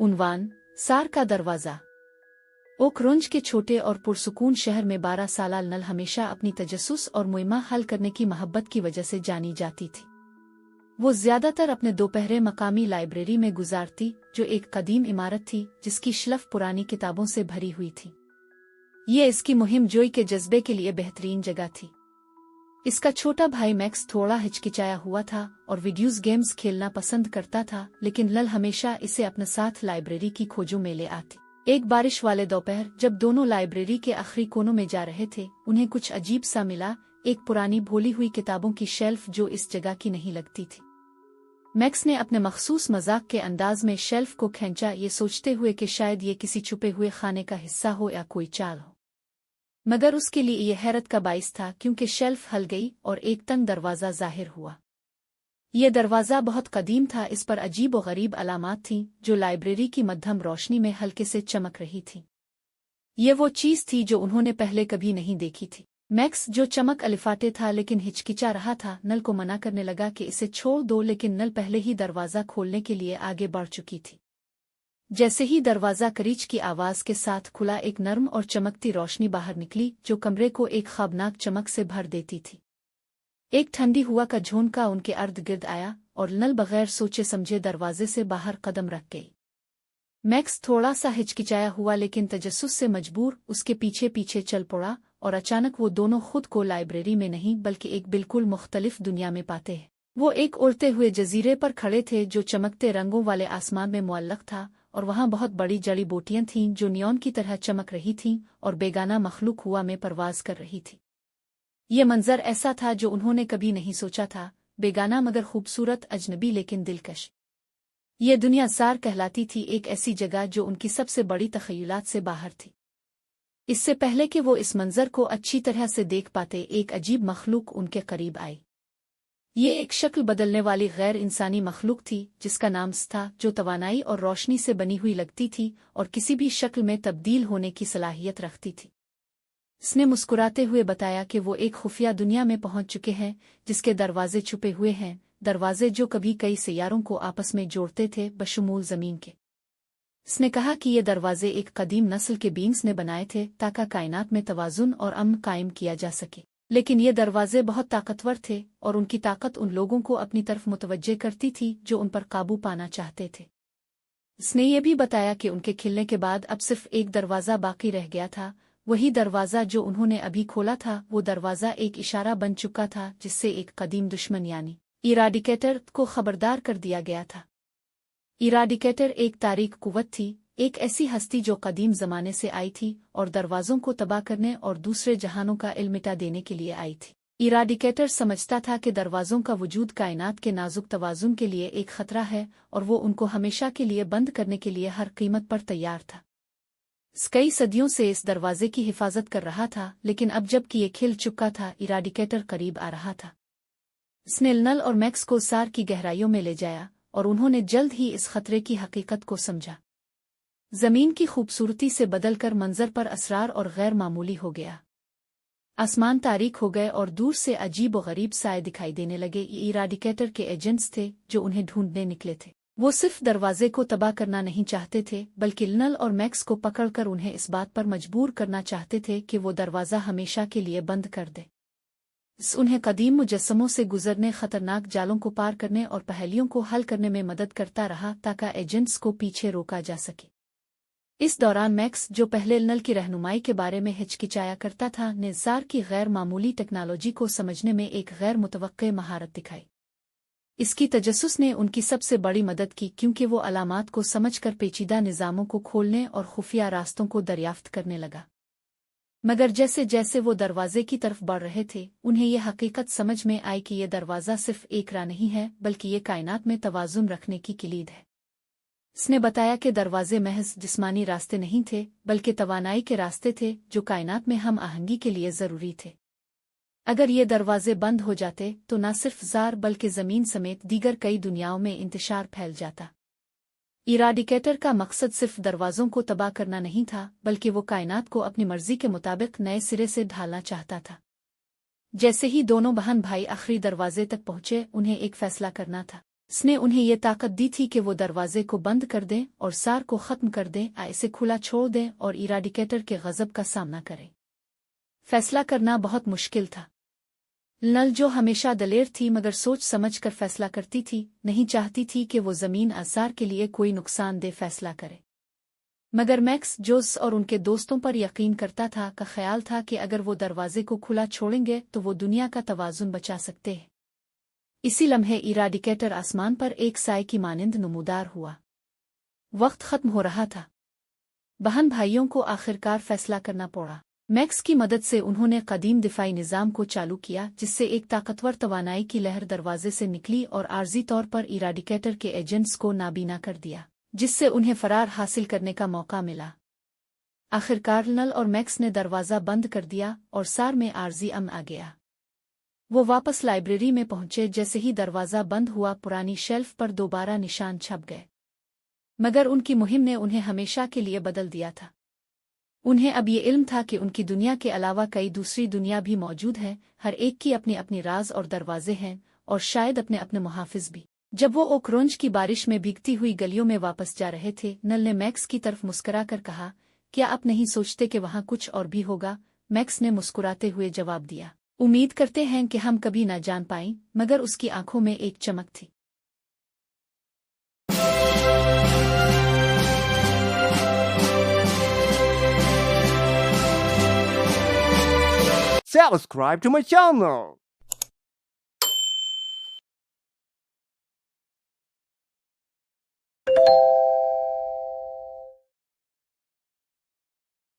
उन्वान सार का दरवाज़ा। ओकरुंज के छोटे और पुरसुकून शहर में 12 साला नल हमेशा अपनी तजस्सुस और मुहिम्मा हल करने की मोहब्बत की वजह से जानी जाती थी। वो ज्यादातर अपने दोपहरे मकामी लाइब्रेरी में गुजारती, जो एक कदीम इमारत थी जिसकी शलफ पुरानी किताबों से भरी हुई थी। ये इसकी मुहिम जोई के जज्बे के लिए बेहतरीन जगह थी। इसका छोटा भाई मैक्स थोड़ा हिचकिचाया हुआ था और वीडियोस गेम्स खेलना पसंद करता था, लेकिन लल हमेशा इसे अपने साथ लाइब्रेरी की खोजों में ले आती। एक बारिश वाले दोपहर जब दोनों लाइब्रेरी के आखिरी कोनों में जा रहे थे, उन्हें कुछ अजीब सा मिला, एक पुरानी भोली हुई किताबों की शेल्फ जो इस जगह की नहीं लगती थी। मैक्स ने अपने मखसूस मजाक के अंदाज में शेल्फ को खींचा, ये सोचते हुए कि शायद ये किसी छुपे हुए खाने का हिस्सा हो या कोई चाल हो। मगर उसके लिए यह हैरत का बाइस था, क्योंकि शेल्फ हल गई और एक तंग दरवाज़ा जाहिर हुआ। यह दरवाज़ा बहुत कदीम था, इस पर अजीब और गरीब अलामात थीं जो लाइब्रेरी की मध्यम रोशनी में हल्के से चमक रही थी। ये वो चीज़ थी जो उन्होंने पहले कभी नहीं देखी थी। मैक्स जो चमक अलिफाटे था लेकिन हिचकिचा रहा था, नल को मना करने लगा कि इसे छोड़ दो, लेकिन नल पहले ही दरवाज़ा खोलने के लिए आगे बढ़ चुकी थी। जैसे ही दरवाज़ा करीच की आवाज़ के साथ खुला, एक नर्म और चमकती रोशनी बाहर निकली जो कमरे को एक ख़ौफनाक चमक से भर देती थी। एक ठंडी हुआ का झोंका उनके अर्द गिर्द आया और नल बगैर सोचे समझे दरवाजे से बाहर कदम रख गई। मैक्स थोड़ा सा हिचकिचाया हुआ, लेकिन तजस्सुस से मजबूर उसके पीछे पीछे चल पड़ा, और अचानक वो दोनों खुद को लाइब्रेरी में नहीं बल्कि एक बिल्कुल मुख्तलिफ दुनिया में पाते हैं। वो एक उड़ते हुए जजीरे पर खड़े थे जो चमकते रंगों वाले आसमान में मुअल्लक था, और वहाँ बहुत बड़ी जड़ी बूटियां थीं जो नियॉन की तरह चमक रही थीं और बेगाना मखलूक हुआ में परवाज कर रही थी। ये मंजर ऐसा था जो उन्होंने कभी नहीं सोचा था, बेगाना मगर खूबसूरत, अजनबी लेकिन दिलकश। ये दुनिया सार कहलाती थी, एक ऐसी जगह जो उनकी सबसे बड़ी तख़य्युलात से बाहर थी। इससे पहले कि वो इस मंजर को अच्छी तरह से देख पाते, एक अजीब मखलूक उनके करीब आई। ये एक शक्ल बदलने वाली गैर इंसानी मखलूक थी जिसका नाम था, जो तवानाई और रोशनी से बनी हुई लगती थी और किसी भी शक्ल में तब्दील होने की सलाहियत रखती थी। इसने मुस्कुराते हुए बताया कि वो एक खुफिया दुनिया में पहुंच चुके हैं जिसके दरवाजे छुपे हुए हैं, दरवाजे जो कभी कई सैयारों को आपस में जोड़ते थे बशमूल ज़मीन के। इसने कहा कि ये दरवाजे एक कदीम नस्ल के बींग्स ने बनाए थे ताकि कायनात में तवाज़ुन और अमन कायम किया जा सके, लेकिन ये दरवाजे बहुत ताकतवर थे और उनकी ताकत उन लोगों को अपनी तरफ मुतवज्जे करती थी जो उन पर काबू पाना चाहते थे। इसने ये भी बताया कि उनके खिलने के बाद अब सिर्फ एक दरवाज़ा बाकी रह गया था, वही दरवाज़ा जो उन्होंने अभी खोला था। वो दरवाज़ा एक इशारा बन चुका था जिससे एक कदीम दुश्मन यानी इराडिकेटर को खबरदार कर दिया गया था। इराडिकेटर एक तारीख कुव्वत थी, एक ऐसी हस्ती जो कदीम ज़माने से आई थी और दरवाज़ों को तबाह करने और दूसरे जहानों का इल्म मिटा देने के लिए आई थी। इराडिकेटर समझता था कि दरवाज़ों का वजूद कायनात के नाजुक तवाज़ुन के लिए एक ख़तरा है और वो उनको हमेशा के लिए बंद करने के लिए हर कीमत पर तैयार था। कई सदियों से इस दरवाजे की हिफाजत कर रहा था, लेकिन अब जबकि ये खिल चुका था, इराडिकेटर करीब आ रहा था। इसने नल और मैक्स को सार की गहराइयों में ले जाया और उन्होंने जल्द ही इस खतरे की हकीकत को समझा। ज़मीन की खूबसूरती से बदलकर मंजर पर असरार और गैर मामूली हो गया। आसमान तारीक हो गए और दूर से अजीब और गरीब साए दिखाई देने लगे। ये इराडिकेटर के एजेंट्स थे जो उन्हें ढूंढने निकले थे। वो सिर्फ दरवाजे को तबाह करना नहीं चाहते थे, बल्कि नल और मैक्स को पकड़कर उन्हें इस बात पर मजबूर करना चाहते थे कि वो दरवाज़ा हमेशा के लिए बंद कर दे। उन्हें कदीम मुजस्समों से गुजरने, खतरनाक जालों को पार करने और पहेलियों को हल करने में मदद करता रहा ताकि एजेंट्स को पीछे रोका जा सके। इस दौरान मैक्स, जो पहले नल की रहनुमाई के बारे में हिचकिचाया करता था, ने सार की गैर मामूली टेक्नोलॉजी को समझने में एक गैर मुतवक्के महारत दिखाई। इसकी तजस्सुस ने उनकी सबसे बड़ी मदद की, क्योंकि वो अलामात को समझकर पेचीदा निज़ामों को खोलने और खुफिया रास्तों को दरियाफ्त करने लगा। मगर जैसे जैसे वो दरवाजे की तरफ बढ़ रहे थे, उन्हें यह हकीकत समझ में आई कि यह दरवाज़ा सिर्फ एक राह नहीं है, बल्कि ये कायनात में तवाज़ुन रखने की किलीद है। इसने बताया कि दरवाजे महज जिस्मानी रास्ते नहीं थे, बल्कि तवानाई के रास्ते थे जो कायनात में हम आहंगी के लिए ज़रूरी थे। अगर ये दरवाजे बंद हो जाते तो न सिर्फ ज़ार बल्कि ज़मीन समेत दीगर कई दुनियाओं में इंतशार फैल जाता। इराडिकेटर का मकसद सिर्फ दरवाज़ों को तबाह करना नहीं था, बल्कि वो कायनात को अपनी मर्जी के मुताबिक नए सिरे से ढालना चाहता था। जैसे ही दोनों बहन भाई आखिरी दरवाजे तक पहुंचे, उन्हें एक फैसला करना था। उसने उन्हें ये ताकत दी थी कि वो दरवाजे को बंद कर दें और सार को ख़त्म कर दें, इसे खुला छोड़ दें और इराडिकेटर के गज़ब का सामना करें। फैसला करना बहुत मुश्किल था। नल, जो हमेशा दलेर थी मगर सोच समझ कर फैसला करती थी, नहीं चाहती थी कि वो ज़मीन अज़ार के लिए कोई नुकसानदेह फैसला करे। मगर मैक्स, जोस और उनके दोस्तों पर यकीन करता था, का ख्याल था कि अगर वो दरवाजे को खुला छोड़ेंगे तो वो दुनिया का तवाज़ुन बचा सकते हैं। इसी लम्हे इराडिकेटर आसमान पर एक साए की मानिंद नमूदार हुआ। वक्त खत्म हो रहा था। बहन भाइयों को आखिरकार फैसला करना पड़ा। मैक्स की मदद से उन्होंने कदीम दिफाई निज़ाम को चालू किया, जिससे एक ताकतवर तवानाई की लहर दरवाजे से निकली और आर्जी तौर पर इराडिकेटर के एजेंट्स को नाबीना कर दिया, जिससे उन्हें फरार हासिल करने का मौका मिला। आखिरकार नल और मैक्स ने दरवाज़ा बंद कर दिया और सार में आर्जी अमन आ गया। वो वापस लाइब्रेरी में पहुंचे। जैसे ही दरवाज़ा बंद हुआ, पुरानी शेल्फ पर दोबारा निशान छप गए। मगर उनकी मुहिम ने उन्हें हमेशा के लिए बदल दिया था। उन्हें अब ये इल्म था कि उनकी दुनिया के अलावा कई दूसरी दुनिया भी मौजूद है, हर एक की अपनी अपनी राज और दरवाजे हैं, और शायद अपने अपने मुहाफिज भी। जब वो ओक्रोंज की बारिश में भीगती हुई गलियों में वापस जा रहे थे, नल ने मैक्स की तरफ मुस्कुरा कर कहा, क्या आप नहीं सोचते कि वहाँ कुछ और भी होगा? मैक्स ने मुस्कुराते हुए जवाब दिया, उम्मीद करते हैं कि हम कभी न जान पाएं। मगर उसकी आंखों में एक चमक थी। Subscribe to my channel.